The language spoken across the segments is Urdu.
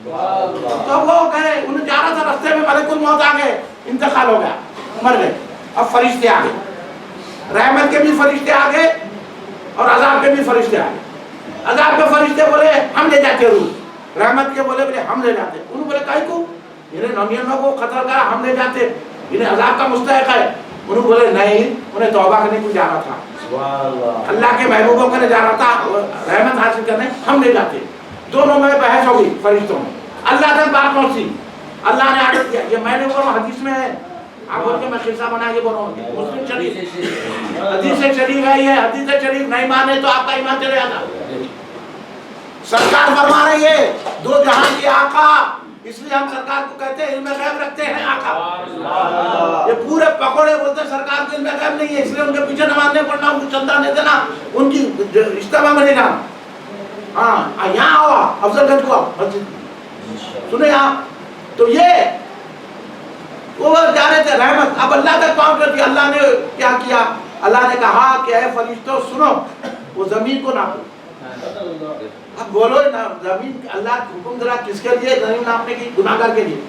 تو وہ گئے، انہیں جا رہا تھا، رستے میں ملک الموت آ گئے، انتقال ہو گیا، مر گئے۔ اب فرشتے آ گئے، رحمت کے بھی فرشتے آ گئے اور عذاب کے بھی فرشتے آ گئے۔ عذاب کے فرشتے بولے ہم لے جاتے روح، رحمت کے بولے ہم لے جاتے۔ انہوں بولے کائی کو، انہیں 99 کو خطر کرا، ہم لے جاتے، انہیں عذاب کا مستحق ہے۔ انہوں بولے نہیں، انہیں توبہ کرنے کو جانا تھا، اللہ کے محبوبوں کو جانا تھا، رحمت حاصل کرنے، ہم لے جاتے۔ دونوں میں بحث ہو گئی فرشتوں میں، اللہ تک بات پہنچی، اللہ نے آڈر کیا۔ یہ میں نے بولوں حدیث میں ہے، آپ بول کے میں قصہ بنا کے بولوں، مسلم شریف حدیث شریف ہے، یہ حدیث شریف نہیں مانے تو آپ کا ایمان چلے جاتا۔ سرکار فرما رہی ہے دو جہان کی آقا، اس لیے ہم سرکار کو کہتے ہیں علم غیب رکھتے ہیں آقا۔ یہ پورے پکوڑے بولتے ہیں سرکار کو علم غیب نہیں ہے، اس لیے ان کے پیچھے نماز نہیں پڑھنا، ان کو چندہ نہیں دینا، ان کی اجتماع میں نہیں جانا۔ ہاں یہاں آؤ، افضل گنج کو آؤ، مسجد سنیں آپ۔ تو یہ وہ جا رہے تھے رحمت، اب اللہ تک پہنچ رہی تھی۔ اللہ نے کیا کیا، اللہ نے کہا کہ اے فرشتوں سنو، وہ زمین کو ناپو۔ اب بولو زمین، اللہ حکم دلا کس کے لیے، زمین ناپنے کی، گناہگار کے لیے۔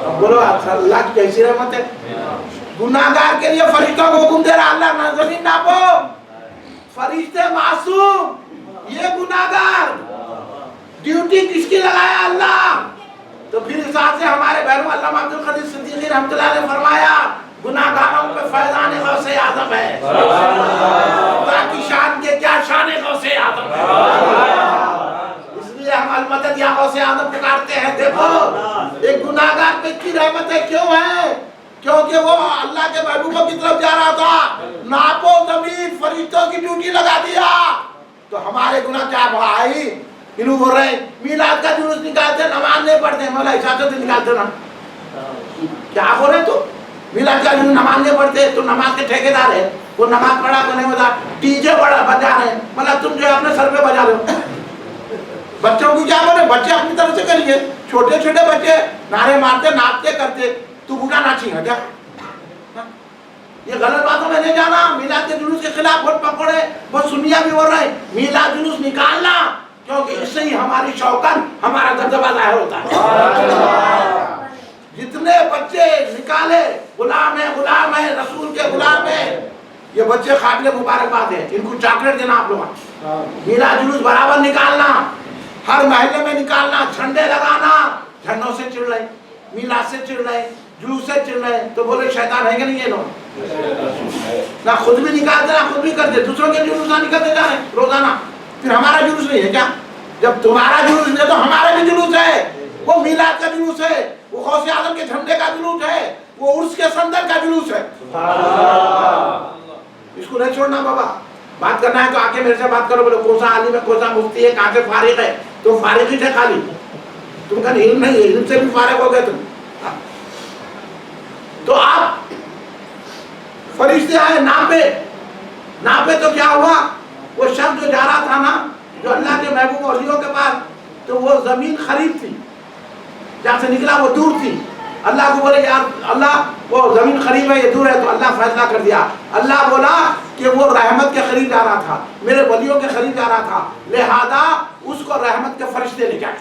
اب بولو اللہ کی کیسی رحمت ہے، گناہگار کے لیے فرشتوں کو حکم دے رہا اللہ زمین ناپو۔ فرشتے معصوم، یہ گناہگار، ڈیوٹی کس کی لگایا اللہ۔ تو پھر اس بات سے ہمارے بہنوں علامہ عبدالقادر صدیقی رحمۃ اللہ علیہ نے فرمایا گناہگاروں پہ فیضان غوث اعظم ہے۔ خدا کی شان کے کیا شان غوث اعظم ہے، اس لیے ہم المدد یا غوث اعظم پکارتے ہیں۔ دیکھو ایک گناہگار پہ کی رحمت ہے، کیوں ہے؟ کیونکہ وہ اللہ کے محبوبوں کی طرف جا رہا تھا، ناپو زمین، فرشتوں کی ڈیوٹی لگا دیا۔ تو ہمارے گناہ کیا بھائی، انہوں بول رہے ہیں میلاد کا جلوس نکالتے، نماز نہیں پڑھتے، مولا عیسیٰ سے نکالتے نا، کیا بول رہے تو میلاد کا جلوس نماز نہیں پڑھتے تو نماز کے ٹھیکیدار ہے، وہ نماز پڑھا کو نہیں بتا، ڈی جے بجا رہے ہیں، مطلب تم جو اپنے سر پہ بجا رہے ہو۔ بچوں کی کیا بولے، بچے اپنی طرف سے کریے، چھوٹے چھوٹے بچے نعرے مارتے، ناچتے کرتے، تو بوڑھا ناچی ہے کیا؟ یہ غلط باتوں میں نہیں جانا۔ میلاد کے جلوس کے خلاف بہت پکوڑے، بہت سنیاں بھی بول رہے ہیں میلاد جلوس نکالنا، کیونکہ اس سے ہی ہماری شوکت، ہمارا دبدبہ ظاہر ہوتا ہے۔ جتنے بچے نکالے غلام ہیں، غلام ہیں، رسول کے غلام ہیں، یہ بچے قابل مبارکباد ہیں، ان کو چاکلیٹ دینا آپ لوگ۔ میلاد جلوس برابر نکالنا، ہر محلے میں نکالنا، جھنڈے لگانا، جھنڈوں سے چڑھ رہے، میلاد سے چڑھ رہے، جلوس سے چڑھ رہے، تو بولے شیطان ہے کہ نہیں یہ لوگ؟ نہ خود بھی نکالتے نہ خود بھی کرتے، دوسروں کے جلوس نہ نکلتے جا رہے روزانہ۔ پھر ہمارا جلوس نہیں ہے کیا؟ جب تمہارا جلوس ہے تو ہمارا بھی جلوس ہے، وہ میلاد کا جلوس ہے، وہ غوث اعظم کے جھنڈے کا جلوس ہے، وہ عرس کے سندر کا جلوس ہے۔ اس کو نہیں چھوڑنا بابا، بات کرنا ہے تو آکے میرے سے بات کرو، بولے کون سا عالم ہے، کون سا مفتی ہے، کہاں سے فارغ ہے، تم فارغ ہی تھے خالی، تم کا علم نہیں ہے، علم سے بھی فارغ ہو گئے تم۔ تو آپ فرشتے آئے ناپے تو کیا ہوا، وہ شخص جو جا رہا تھا نا، جو اللہ کے محبوب اولیوں کے پاس، تو وہ زمین قریب تھی، جہاں سے نکلا وہ دور تھی۔ اللہ کو بولے یار اللہ وہ زمین قریب ہے یہ دور ہے، تو اللہ فیصلہ کر دیا۔ اللہ بولا کہ وہ رحمت کے قریب جا رہا تھا، میرے ولیوں کے قریب جا رہا تھا، لہذا اس کو رحمت کے فرشتے لے جائے۔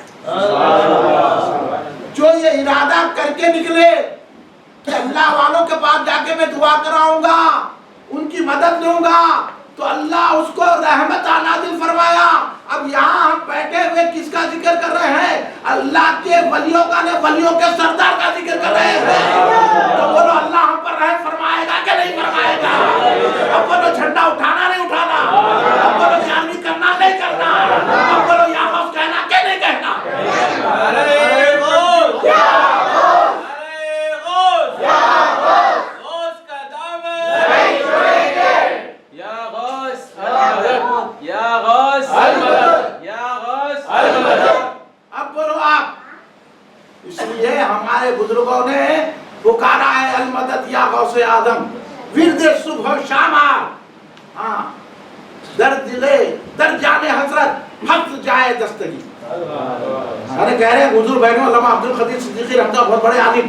جو یہ ارادہ کر کے نکلے کہ اللہ والوں کے پاس جا کے میں دعا کراؤں گا، ان کی مدد لوں گا، تو اللہ اس کو رحمت نازل فرمایا۔ اب یہاں ہم بیٹھے ہوئے کس کا ذکر کر رہے ہیں؟ اللہ کے ولیوں کا، ولیوں کے سردار کا ذکر کر رہے ہیں۔ تو بولو اللہ ہم پر رحم فرمائے گا کہ نہیں فرمائے گا؟ اب بولو جھنڈا اٹھانا نہیں اٹھانا، اب بولو جانوی کرنا نہیں کرنا، اب بولو یا غوث کہنا کہ نہیں کہنا۔ اب بولو آپ، اس لیے ہمارے بزرگوں نے پکارا ہے المدد یا غوث اعظم، ورد صبح و شام۔ ہاں در دلے در جانے حسرت ہفت جائے دستگی۔ ارے کہہ رہے ہیں حضور بہنوں علامہ عبدالقادر صدیقی رحمۃ اللہ بہت بڑے عالم،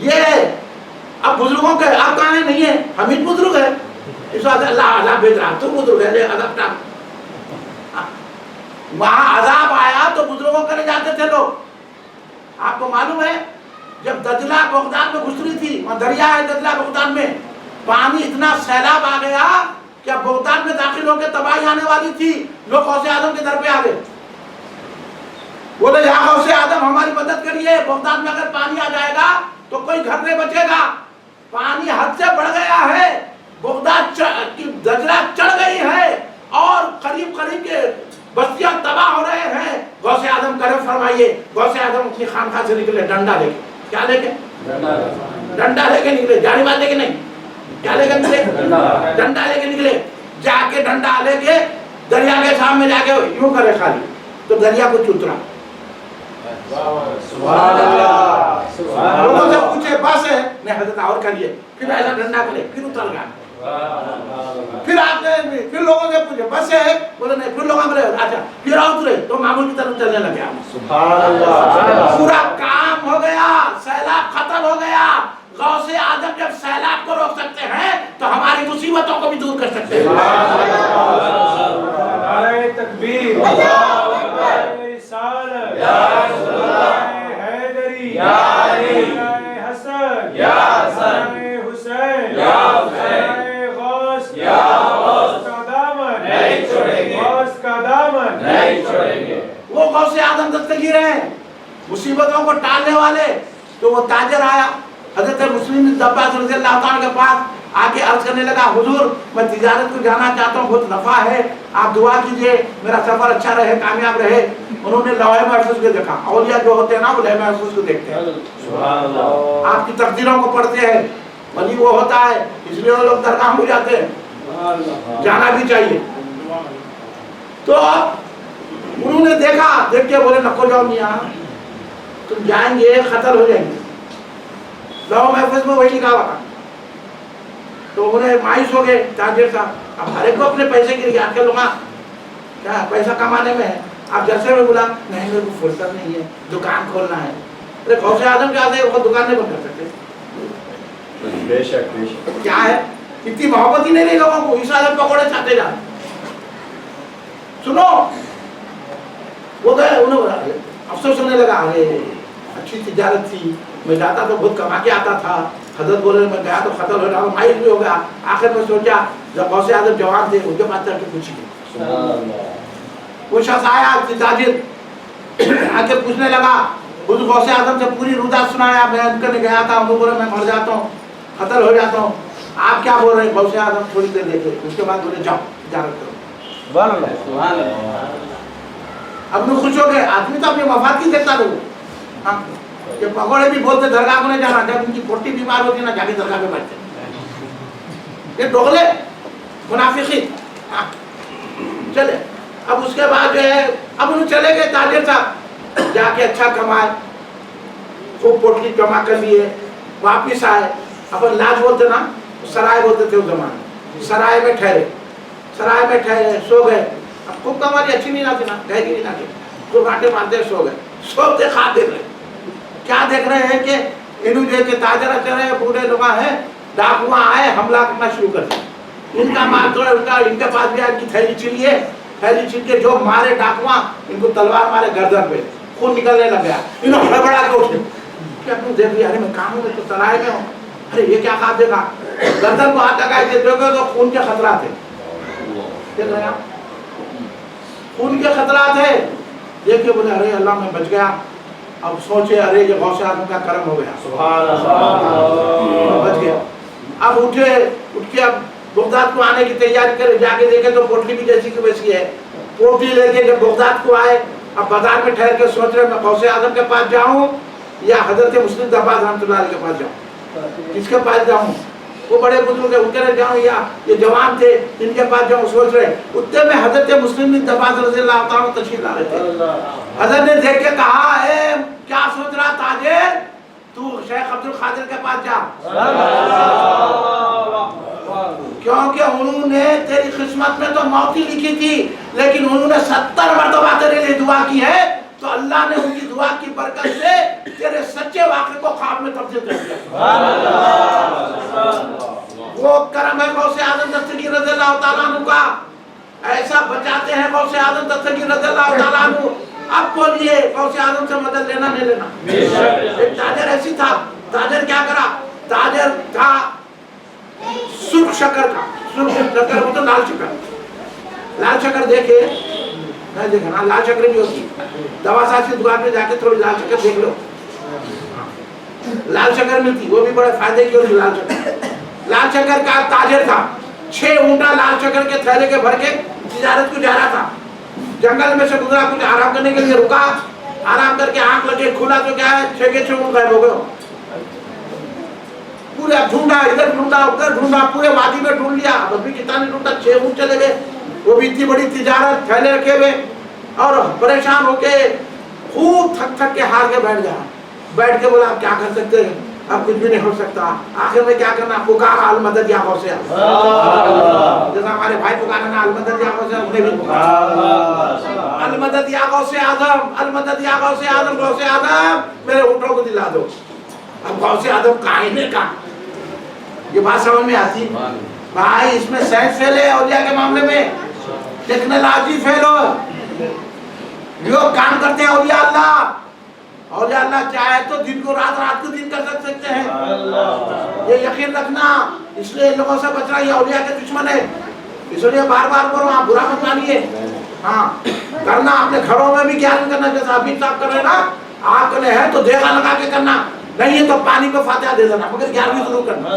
یہ اب بزرگوں کے آپ کہاں ہیں؟ نہیں ہے، حمید بزرگ ہے، اس وقت اللہ بھیج رہا، تو بزرگ ہے، عذاب ٹاپ۔ وہاں عذاب آیا تو بزرگوں کرے جاتے تھے لوگ۔ آپ کو معلوم ہے جب دجلہ بغداد میں گھسری تھی، وہاں دریا ہے دجلہ بغداد میں، پانی اتنا سیلاب آ گیا کہ اب بغداد میں داخل ہو کے تباہی آنے والی تھی، لوگ غوث اعظم کے در پہ آ گئے، بولے یا غوث اعظم ہماری مدد کریے، بغداد میں اگر پانی آ جائے گا تو کوئی گھر نہیں بچے گا، پانی حد سے بڑھ گیا ہے، بغداد کی دجلہ چڑھ گئی ہے اور قریب قریب کے بستیاں تباہ ہو رہے ہیں، غوث اعظم کرم فرمائیے۔ غوث اعظم اپنی خانقاہ سے نکلے ڈنڈا لے کے، کیا لے کے؟ ڈنڈا لے کے نکلے، جاری بات ہے کہ نہیں؟ کیا لے کے نکلے؟ ڈنڈا لے کے نکلے، جا کے ڈنڈا لے کے دریا کے سامنے جا کے یوں کرے خالی تو دریا کو اترا۔ سبحان اللہ۔ لوگوں سے پوچھے بس ہے نہیں حضرت اور کریے، پھر ایسا ڈنڈا کرے، پھر اتر گیا۔ پھر آپ نے پھر لوگوں سے پوچھے بس ہے، بولے نہیں، پھر لوگوں نے اچھا پھر اترے تو معمول کی طرف چلنے لگے۔ سبحان اللہ۔ پورا کام ہو گیا، سیلاب ختم ہو گیا۔ غوث اعظم جب سیلاب کو روک سکتے ہیں تو ہماری مصیبتوں کو بھی دور کر سکتے ہیں۔ نعرہ تکبیر، نعرہ رسالت، نعرہ حیدری، نعرہ حسن، نعرہ حسین، نعرہ غوث کا دامن نہیں چھوڑیں گے، غوث کا دامن نہیں چھوڑیں گے۔ وہ غوث اعظم دستگیر ہیں مصیبتوں کو ٹالنے والے۔ تو وہ تاجر آیا حضرت مسلم بن عباس رضی اللہ تعالیٰ کے پاس آ کے عرض کرنے لگا، حضور میں تجارت کو جانا چاہتا ہوں، بہت نفع ہے، آپ دعا کیجئے میرا سفر اچھا رہے، کامیاب رہے۔ انہوں نے لوح محفوظ کو دیکھا، اولیاء جو ہوتے ہیں نا وہ لوح محفوظ کو دیکھتے ہیں، آپ کی تقدیروں کو پڑھتے ہیں، ولی وہ ہوتا ہے، اس لیے وہ لوگ درگاہ ہو جاتے ہیں، جانا بھی چاہیے۔ تو انہوں نے دیکھا، دیکھ کے بولے نکو جاؤ میاں، تم جائیں گے خطر ہو جائیں گے، لوح محفوظ میں وہی لکھا ہوا تھا۔ تو انہیں مایوس ہو گئے تاجر صاحب، اب ہر ایک کو اپنے پیسے کی آج کل لوگ کیا پیسہ کمانے میں ہے، آپ جلسے میں بولا نہیں میرے کو فرصت نہیں ہے، دکان کھولنا ہے۔ ارے غوث اعظم کیا آتے وہ دکان نہیں بند کر سکتے؟ بے شک بے شک۔ کیا ہے اتنی محبت ہی نہیں رہی لوگوں کو، اس آدم پکوڑے چاہتے جا۔ سنو وہ گئے، انہوں افسوس ہونے لگا، ارے اچھی تجارت تھی، میں جاتا تو بہت کما کے آتا تھا، حضرت بولے میں گیا تو خطر ہو رہا، مایوس بھی ہو گیا۔ آخر میں سوچا جب غوث اعظم جوان تھے ان کے پاس جا کے پوچھیے۔ وہ شخص آیا تاجر آ کے پوچھنے لگا، حضور غوث اعظم سے پوری رودا سنایا، میں ان کے گیا تھا، انہوں بولے میں مر جاتا ہوں، خطر ہو جاتا ہوں، آپ کیا بول رہے ہیں؟ غوث اعظم تھوڑی دیر دیکھے، اس کے بعد بولے جاؤ تجارت کرو۔ سبحان اللہ سبحان اللہ۔ اب لوگ خوش ہو گئے، آدمی تو اپنی مفاد کی دیکھتا لوگ، ہاں یہ پکوڑے بھی بولتے درگاہ کو نہیں جانا، جب ان کی پوٹی بیمار ہوتی ہے نا جا کے درگاہ پہ بیٹھتے ہیں، یہ دوغلے منافقین۔ چلے اب اس کے بعد جو ہے اب انہوں چلے گئے تاجر صاحب، جا کے اچھا کمائے، خوب پوٹلی جمع کر لیے، واپس آئے۔ اپن لاج بولتے نا، سرائے بولتے تھے اس زمانے، سرائے میں ٹھہرے، سرائے میں ٹھہرے، سو گئے۔ اب خوب کماری اچھی نہیں آتی نا، گہری نہیں آتی، خوب آٹے مارتے سو گئے، سوتے کھا دیکھ رہے، کیا دیکھ رہے ہیں کہ انہوں جو کہ تاجر اچھے رہے بوڑھے لوگ ہیں، ڈاکواں آئے حملہ کرنا شروع کر دیا، ان کا مار توڑے، ان کے پاس بھی ان کی تھیلی چھینی ہے، تھیلی چھین کے جو مارے ڈاکواں، ان کو تلوار مارے گردن پہ، خون نکلنے لگ گیا، انہوں ہڑبڑا کے اٹھے، کیا تم دیکھ لیا؟ ارے میں کام میں تو سرائے میں ہوں، ارے یہ کیا کھا دے گا؟ گردن کو ہاتھ لگائے تھے، دیکھو تو خون کے خطرات ہیں، دیکھ رہے ہیں آپ؟ خون کے خطرات ہیں، دیکھ کے بولے ارے اللہ میں بچ گیا۔ اب سوچے ارے یہ غوث اعظم کا کرم ہو گیا، سبحان اللہ، بچ گیا۔ اب اٹھے، اٹھ کے اب بغداد کو آنے کی تیاری کرے، جا کے دیکھے تو پوٹلی بھی جیسی کی ویسی ہے، پوٹلی لے کے جب بغداد کو آئے، اب بازار میں ٹھہر کے سوچ رہے میں غوث اعظم کے پاس جاؤں یا حضرت مسلم بن عباس رحمۃ اللہ علیہ کے پاس جاؤں، کس کے پاس جاؤں؟ وہ بڑے بزرگ ہیں ان کے جاؤں یا یہ جوان تھے ان کے پاس جاؤں؟ سوچ رہے، اتنے میں حضرت مسلم بن عباس رضی اللہ تعالیٰ تشریف لا رہے تھے۔ حضرت نے دیکھ کے کہا، اے کیا سوچ رہا تاجر، تو شیخ عبد القادر کے پاس جا، کیونکہ انہوں نے تیری قسمت میں تو موت ہی لکھی تھی، لیکن انہوں نے 70 مرتبہ تیرے لیے دعا کی ہے، تو اللہ نے ان کی دعا کی برکت سے تیرے سچے کے واقعے کو خواب میں تبدیل کر دیا. وہ کرم ہے غوث اعظم دستگیر رضی اللہ تعالیٰ عنہ کا, ایسا بچاتے ہیں غوث اعظم دستگیر رضی اللہ تعالیٰ عنہ. اب بولیے غوث اعظم سے مدد لینا نہیں لینا. ایک تاجر ایسی تھا, تاجر کیا کرا, تاجر تھا سرخ شکر کا, سرخ شکر وہ تو لال شکر, لال شکر دیکھے نہیں دیکھا نا, لال شکر بھی ہوتی, دوا ساز کی دکان میں جا کے تھوڑی لال شکر دیکھ لو, لال شکر ملتی, وہ بھی بڑے فائدے کی ہوتی لال شکر. لال شکر کا تاجر تھا, 6 اونٹا لال شکر کے تھیلے کے بھر کے تجارت کو جا رہا تھا. جنگل میں سے گزرا, کچھ آرام کرنے کے لیے رکا, آرام کر کے آنکھ لگے, کھولا تو کیا ہے 6 کے 6 اونٹ غائب ہو گئے. پورا ڈھونڈا, ادھر ڈھونڈا ادھر ڈھونڈا, پورے وادی میں ڈھونڈ لیا, ابھی کتنا نہیں ڈھونڈا, 6 اونٹ چلے گئے. وہ بھی اتنی بڑی تجارت, تھیلے رکھے ہوئے, اور پریشان ہو کے خوب تھک تھک کے ہار کے بیٹھ گیا. بیٹھ کے بولا اب کیا کر سکتے ہیں, اب کچھ بھی نہیں ہو سکتا. آخر میں کیا کرنا, پکارا المدد یا غوث اعظم. جیسا ہمارے بھائی پکارا نا المدد یا غوث اعظم, انہیں بھی پکارا المدد یا غوث اعظم, المدد یا غوث اعظم. غوث اعظم میرے اونٹوں کو دلا دو. اب غوث اعظم کائنے کا, یہ بات سمجھ میں آتی بھائی, اس میں سائنس فیل ہے اولیاء کے معاملے میں, ٹیکنالوجی فیل ہو. لوگ کام کرتے ہیں اولیاء اللہ, اولیاء اللہ چاہے تو دن کو رات, رات کو دن کر سکتے ہیں. یہ یقین رکھنا, اس لیے ان لوگوں سے بچنا, یہ اولیاء کے دشمن ہے. اس لیے بار بار بولو, آپ برا مت مانیے. ہاں کرنا اپنے گھروں میں بھی کیا نہیں کرنا, جیسا ابھی صاحب کر رہے نا, آپ کرنے ہیں تو دیگا لگا کے کرنا, نہیں ہے تو پانی کو فاتحہ دے دینا, مگر 11ویں ضرور کرنا.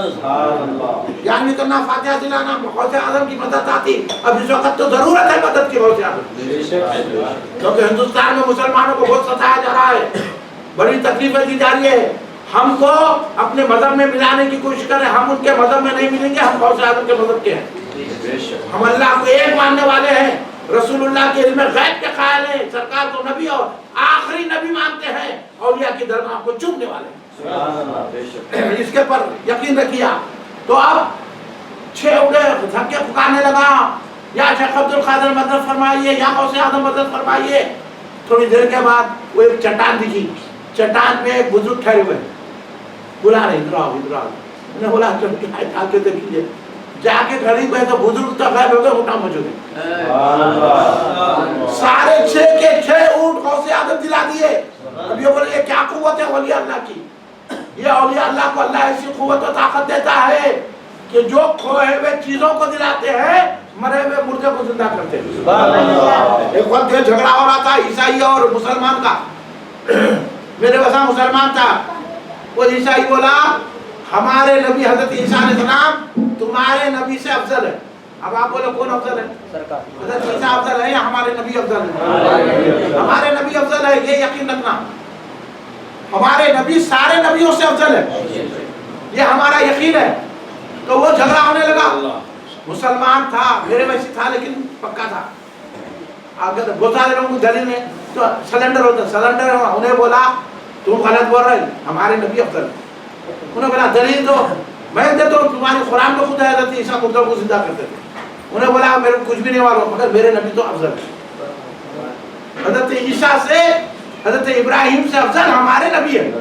11ویں کرنا, فاتحہ دلانا. غوث اعظم کی مدد آتی. اب اس وقت تو ضرورت ہے مدد کی غوث اعظم, کیونکہ ہندوستان میں مسلمانوں کو بہت ستایا جا رہا ہے, بڑی تکلیفیں دی جا رہی ہے. ہم کو اپنے مذہب میں ملانے کی کوشش کریں, ہم ان کے مذہب میں نہیں ملیں گے, ہم غوث اعظم کے مذہب کے ہیں. ہم اللہ کو ایک ماننے والے ہیں, رسول اللہ کے علم غیب کے قائل ہیں, سرکار کو نبی اور آخری نبی مانتے ہیں, اولیاء کی درگاہ کو چومنے والے ہیں. اس کے پر یقین رکھیا. تو اب 6 اڑے تھک کے پکارنے لگا, یا شیخ عبد القادر مدد فرمائیے, یا غوث اعظم مدد فرمائیے. تھوڑی دیر کے بعد وہ ایک چٹان دکھی, چٹان پہ ایک بزرگ ٹھہرے ہوئے, بلا رہے ادھر آؤ ادھر آؤ. انہیں بولا چل کے دیکھیے, جا کے قریب ہے تو بزرگ تو غائب ہو گئے, اونٹا موجود ہے. سارے 6 کے 6 اونٹ غوث اعظم دلا دیے. اب یہ بولے یہ کیا قوت ہے اولیاء اللہ کی, یہ اولیاء اللہ کو اللہ ایسی قوت و طاقت دیتا ہے کہ جو کھوئے ہوئے چیزوں کو دلاتے ہیں, مرے ہوئے مردے کو زندہ کرتے ہیں. ایک وقت یہ جھگڑا ہو رہا تھا عیسائی اور مسلمان کا. میرے وہاں مسلمان تھا, وہ عیسائی بولا ہمارے نبی حضرت عیسیٰ علیہ السلام تمہارے نبی سے افضل ہے. اب آپ بولے کون افضل ہے, حضرت عیسیٰ افضل ہے یا ہمارے نبی افضل ہے؟ ہمارے نبی افضل ہے, یہ یقین رکھنا. ہمارے نبی سارے نبیوں سے افضل ہے, یہ ہمارا یقین ہے. تو وہ جھگڑا ہونے لگا. مسلمان تھا, میرے ویسے تھا لیکن پکا تھا. اگر بہت سارے لوگوں کو دلیل میں تو سلنڈر ہوتا, سلنڈر انہیں بولا تم غلط بول رہے, ہمارے نبی افضل ہے. انہیں بولا دلیل دو, میں دیتا ہوں, تمہارے قرآن میں خود ہے حضرت عیسیٰ مردوں کو زندہ کرتے تھے. انہیں بولا میرے کچھ بھی نہیں معلوم, مگر میرے نبی تو افضل ہے. حضرت عیسیٰ سے, حضرت ابراہیم سے افضل ہمارے نبی ہے.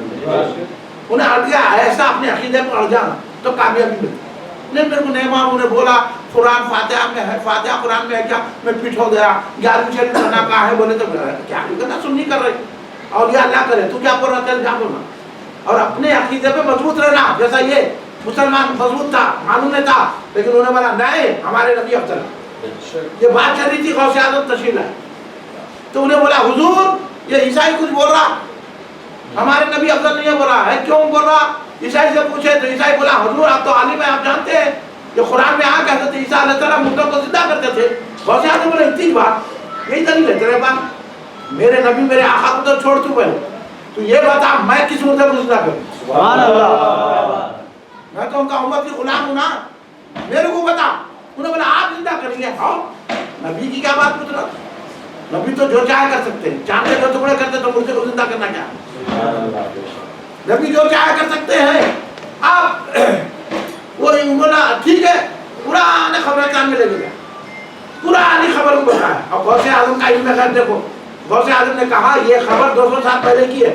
انہیں اڑ گیا, ایسا اپنے عقیدے پر اڑ جانا تو کامیابی ملتی. نہیں میرے کو نہیں معلوم. انہیں بولا قرآن فاتحہ میں ہے, فاتحہ قرآن میں ہے کیا, میں پیٹ ہو گیا. 11ویں شریف کرنا کہاں ہے, بولے تو کیا کرنا, سن نہیں کر رہے. اور یہ اللہ کرے, تو کیا بول رہا تھا, کیا بولنا. اور اپنے عقیدے پہ مضبوط رہنا, جیسا یہ مسلمان مضبوط تھا, معلوم نہیں تھا, لیکن انہوں نے بولا نہیں ہمارے نبی افضل ہے. یہ بات چل رہی تھی غوث اعظم تشریف لائے. تو انہیں بولا حضور یہ عیسائی کچھ بول رہا, ہمارے نبی افضل نہیں ہے بول رہا ہے, کیوں بول رہا. عیسائی سے پوچھے تو عیسائی بولا حضور آپ تو عالم ہیں, آپ جانتے ہیں کہ قرآن میں آ کے حضرت عیسیٰ علیہ السلام مردوں کو زندہ کرتے تھے. غوث اعظم بولے اتنی بات, یہی دلیل ہے تیرے پاس, میرے نبی میرے آقا کو تو چھوڑ تو پہلے, تو یہ بتا میں کس مردے کو زندہ کروں. سبحان اللہ, میں تو ان کا امت کی غلام ہوں نا, میرے کو بتا. انہوں نے بولا آپ زندہ کریں گے. ہاں نبی کی کیا بات پوچھ رہا, نبی تو جو چاہے کر سکتے ہیں. چاند کے جو ٹکڑے کرتے تو مردے کو زندہ کرنا کیا, نبی جو چاہے کر سکتے ہیں. آپ وہ بولا ٹھیک ہے, پرانے خبریں کان میں لے گیا, پرانی خبر کو بتایا. اب غوث اعظم کا علم غیب دیکھو, غوث اعظم نے کہا یہ خبر 200 سال پہلے کی ہے.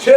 6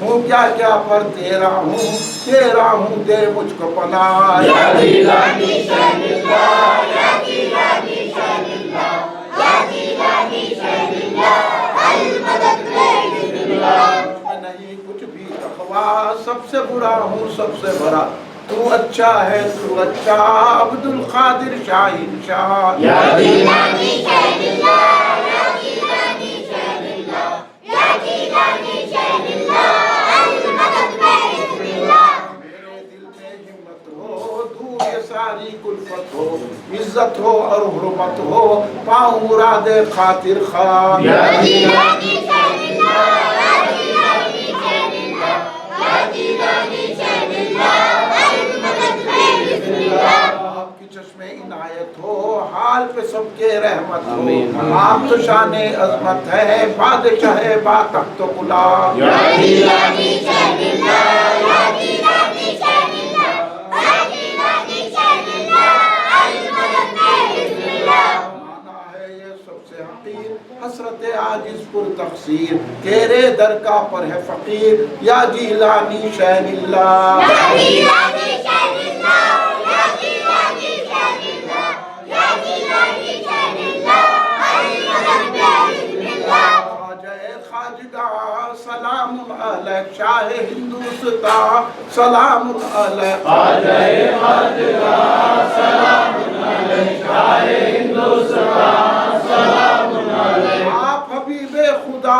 ہوں کیا کیا پر تیرا ہوں دے مجھ کو پناہ یا جیلانی شین اللہ یا جیلانی شین اللہ یا جیلانی شین اللہ المدد بسم اللہ میں نہیں کچھ بھی تقویٰ سب سے برا ہوں سب سے برا تو اچھا ہے تو اچھا عبد القادر شاہین شاہ یا جیلانی شین اللہ یا جیلانی شین اللہ یا جیلانی شین اللہ المدد بسم اللہ میرے دل میں ہمت ہو دور یہ ساری کلفت ہو عزت ہو اور حرمت ہو پاؤں مراد خاطر خواہ یا جیلانی شین اللہ یا جیلانی شین اللہ یا جیلانی شین اللہ المدد بسم اللہ آپ کی چشم عنایت ہو حال پہ سب کے رحمت ہو آپ تو شان عظمت ہے بادشاہ با تخت و قلا یا جیلانی شین اللہ یا جیلانی شین اللہ یا جیلانی شین اللہ المدد بسم اللہ مانا ہے یہ سب سے حقیر حسرت عاجز پر تقصیر تیرے در کا پر ہے فقیر یا جیلانی شین اللہ یا جیلانی شین اللہ یا جیلانی شین اللہ یا جیلانی شین اللہ المدد بسم اللہ خواجہ خواجگاہ سلام علیک شاہ ہندوستان سلام علیک خواجہ خواجگاہ سلام علیک شاہ ہندوستان سلام علیک آپ حبیب خدا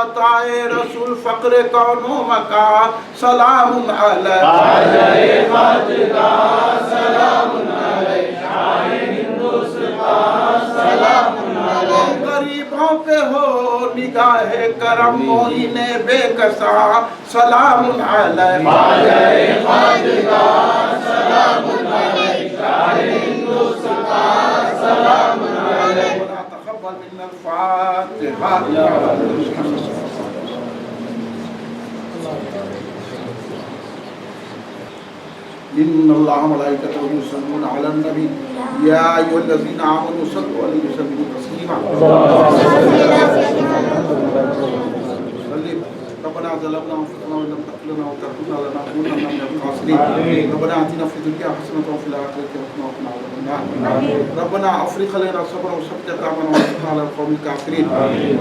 عطائے رسول فقر کون و مکان سلام علیک خواجہ خواجگاہ سلام علیک شاہ ہندوستان سلام علیک غریبوں پہ ہو نگاہ کرم معین بے کساں سلام علیک خواجہ خواجگاہ سلام علیک شاہ ہندوستان سلام علیک ربنا تقبل منا الفاتحہ إن الله وملائكته يصلون على النبي يا أيها الذين آمنوا صلوا عليه وسلموا تسليما ربنا ظلمنا أنفسنا وإن لم تغفر لنا وترحمنا لنكونن من الخاسرين ربنا آتنا في الدنيا حسنة وفي الآخرة حسنة وقنا عذاب النار ربنا أفرغ علينا صبرا وثبت أقدامنا وانصرنا على القوم الكافرين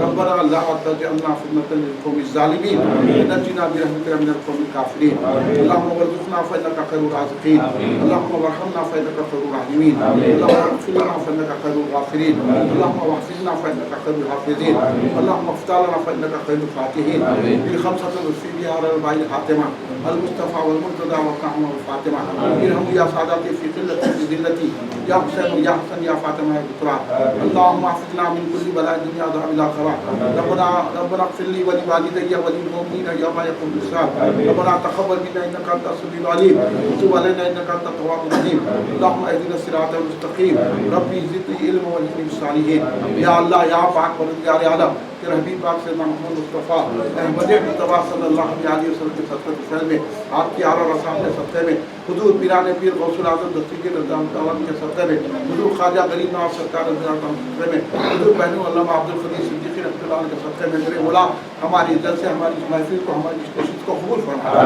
ربنا لا تجعلنا فتنة للقوم الظالمين ونجنا برحمتك من القوم الكافرين اللهم ارزقنا فإنك خير الرازقين اللهم وارحمنا فإنك خير الراحمين اللهم اغفر لنا فإنك خير الغافرين اللهم واحفظنا فإنك خير الحافظين اللهم افتح لنا فإنك خير الفاتحين بالخمسة الوصول بها على الرباعي الحاتمة المصطفى والمرتضى والطعم والفاطمة ارحموا يا ساداتي في قلة في ذلتي يا حسين يا حسن يا فاطمة يا بطرة اللهم احفظنا من كل بلاء الدنيا وعذاب الآخرة ربنا اغفر لي ولوالدي وللمؤمنين يوم يقوم الحساب ربنا تقبل منا إنك أنت السميع العليم وتب علينا إنك أنت التواب الرحيم اللهم اهدنا الصراط المستقيم ربي زدني علما والهمني بالصالحين يا الله يا پاک پروردگار عالم تیرے حبیب پاک سیدنا محمد مصطفیٰ احمد مصطفیٰ صلی اللہ علیہ وسلم کے صدقے فیض میں آپ کی آلہ رسام کے صدقے میں حضور پیران پیر غوث العظم دستگیر رضی اللہ عنہ کے صدقے میں حضور خواجہ غریب نواز سرکار رضی اللہ عنہ کے صدقے میں حضور بہنو علامہ عبد القدیر صدیقی رضی اللہ عنہ کے صدقے میں میرے مولا ہماری عزت سے ہماری اس محفل کو ہماری اس کوشش کو قبول فرما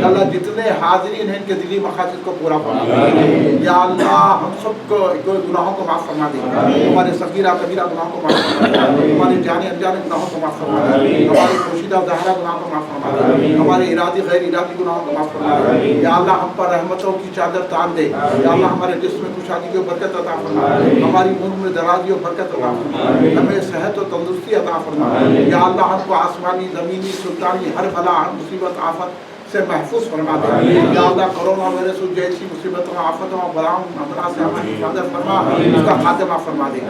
اللہ جتنے حاضرین ہیں ان کے دلی مقاصد کو پورا فرما یا اللہ ہم سب کو گناہوں کو معاف فرما دے ہمارے صغیرہ کبیرہ گناہوں کو معاف فرما دے ہمارے جانے انجانے گناہوں کو معاف فرما دے ہمارے پوشیدہ ظاہرہ گناہوں کو معاف فرما دے ہمارے ارادی غیر ارادی گناہوں کو معاف فرما دے یا اللہ ہم پر رحمتوں کی چادر تان دے یا اللہ ہمارے جسم میں خوشحالی کی برکت عطا فرما ہماری عمر میں درازی و برکت عطا فرما ہمیں صحت و تندرستی عطا فرما یا اللہ ہم کو آسمانی زمینی سلطانی ہر بلا ہر مصیبت آفت سے محفوظ فرما دے یا اللہ کرونا وائرس جیسی مصیبتوں آفتوں بلاؤں امراض سے ہماری حفاظت فرما اس کا خاتمہ فرما دے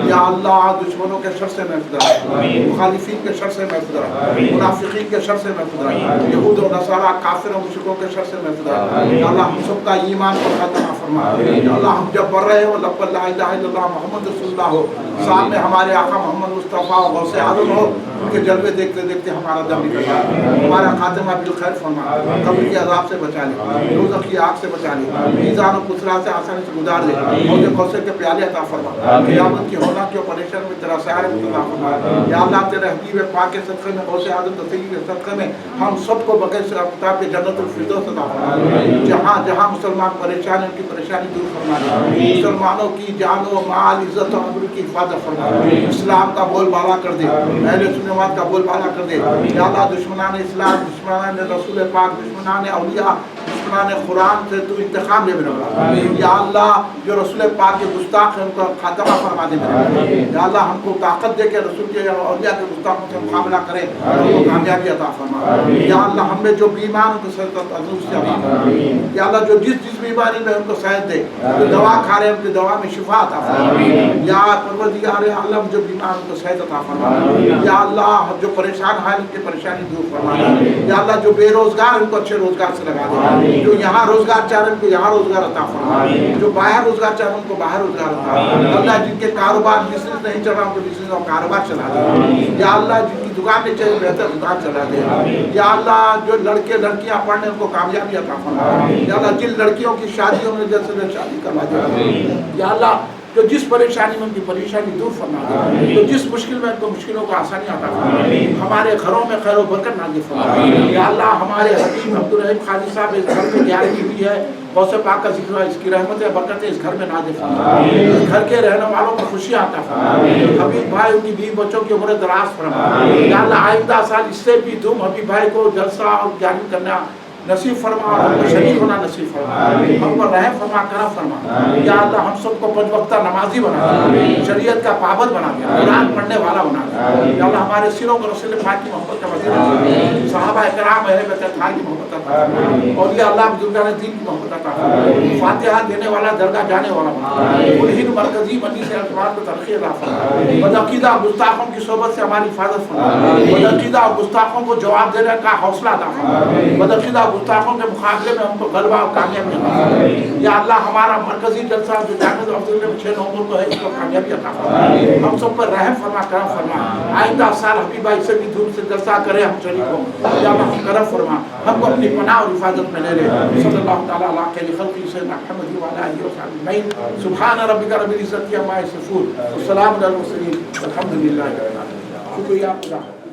یا اللہ دشمنوں کے شر سے محفوظ رکھ مخالفین کے شر سے محفوظ رکھ منافقین کے شر سے محفوظ رکھ یہود و نصارہ کافر و مشرکوں کے شر سے محفوظ رکھ یا اللہ ہم سب کا ایمان کو خاتمہ فرما یا اللہ ہم جب پڑھ رہے ہو لب لا الہ الا اللہ محمد رسول اللہ ہو سامنے ہمارے آقا محمد مصطفیٰ غوث اعظم ہو ان کے جلوے دیکھتے دیکھتے ہمارا دم نکل جائے ہمارا خاتمہ بالخیر فرما قبر کے عذاب سے بچا لے، دوزخ کی آگ سے بچا لے، میزان و کسرا سے آسانی سے گزار دے، حوض کوثر کے پیالے عطا فرما، قیامت کی ہونا کی پریشان میں تیرا سایہ عطا فرما۔ یا اللہ تیرے حبیب پاک کے صدقے میں، غوث اعظم تسلی کے صدقے میں ہم سب کو بغیر حساب کتاب کے جنت الفردوس عطا فرما۔ جہاں جہاں مسلمان پریشان ہیں ان کی پریشانی دور فرما دے، مسلمانوں کی جان و مال عزت و آبرو کی حفاظت فرما، اسلام کا بول بالا کر دے، اہل سنت کا بول بالا کر دے۔ یا اللہ دشمنان اسلام، دشمنان رسول پاک، دشمنان اولیاء، دشمنان قرآن سے تو انتقام لے میرا۔ یا اللہ جو رسول پاک کے گستاخ ہیں ان کا خاتمہ فرما دے میرا۔ یا اللہ ہم کو طاقت دے کے رسول کے اولیاء کے گستاخوں سے مقابلہ کرے، ان کو کامیابی عطا فرما۔ یا اللہ ہم میں جو بیمار ان کو صحت عظیم سے عطا فرما۔ یا اللہ جو جس بیماری میں ان کو صحت دے، جو دوا کھا رہے ہیں ان کی دوا میں شفا عطا فرما۔ یا پروردگار عالم جو بیمار ان کو صحت عطا فرما۔ یا اللہ جو پریشان ہیں ان کی پریشانی دور فرما۔ یا اللہ جو بے روزگار ان کو اچھے روزگار سے لگا دے، جو یہاں روزگار چاہ رہے ہیں ان کو یہاں روزگار عطا فرما، جو باہر روزگار چاہ رہے ہیں ان کو باہر روزگار عطا فرما۔ اللہ جن کے کاروبار بزنس نہیں چل رہا ان کو بزنس اور کاروبار چلا دے۔ یا اللہ جن کی دکان نہیں چاہیے بہتر دکان چلا دے۔ یا اللہ جو لڑکے لڑکیاں پڑھنے ان کو کامیابی عطا فرما۔ یا اللہ جن لڑکیوں کی شادیوں میں جلد سے جلد شادی کروا دے۔ یا اللہ جو جس پریشانی میں ان کی پریشانی دور فرما دے، جو جس مشکل میں ان کو مشکلوں کو آسانی عطا فرما، ہمارے گھروں میں خیر و برکت نازل فرما۔ یا اللہ ہمارے حکیم عبدالرحیم خانی صاحب اس گھر میں گیارہویں ہوئی ہے، غوث پاک کا ذکر ہے، اس کی رحمت ہے برکت ہے اس گھر میں نازل فرما۔ اس گھر کے رہنے والوں کو خوشی عطا فرما۔ حبیب بھائی ان کی بیوی بچوں کی عمر دراز فرما۔ یا اللہ آئندہ سال اس سے بھی تم حبیب بھائی کو جلسہ اور گیارہویں کرنا نصیب فرما، اور ہم کو شریک ہونا نصیب فرما، ہم کو رحم فرما، کرم فرما۔ یا اللہ ہم سب کو پنج وقتہ نمازی بنا دے، شریعت کا پابند بنا دے، قرآن پڑھنے والا بنا دے۔ یا اللہ ہمارے سروں کو رسول پاک کی محبت کا وسیلہ، صحابہ کرام اہل بیت اطہار کی محبت عطا فرما، اور یا اللہ بزرگان دین کی محبت عطا فرما، فاتحہ دینے والا درگاہ جانے والا بنا، ملحد مرکزی بنی سے اعتبار کو ترقی عطا فرما، بدعقیدہ گستاخوں کی صحبت سے ہماری حفاظت فرما، بدعقیدہ گستاخوں کو جواب دینے کا حوصلہ عطا فرما، بدعقیدہ گستاخوں کے مقابلے میں ہم کو غلبہ اور کامیابی عطا فرما۔ یا اللہ ہمارا مرکزی جلسہ جو جامع افضل میں 6 نومبر کو ہے اس کو کامیابی عطا فرما، ہم سب پر رحم فرما، کرم فرما۔ آئندہ سال حبیب بھائی سے بھی دھوم سے جلسہ کرے ہم شریک ہوں، یا اللہ ہم کرم فرما، ہم کو اپنی پناہ اور حفاظت میں لے لے۔ صلی اللہ تعالیٰ علیہ خیر خلقہ سیدنا محمد وعلی آلہ وصحبہ اجمعین۔ سبحان ربک رب العزت عما یصفون، والسلام علی المرسلین، والحمد للہ رب العالمین۔ شکریہ آپ کا۔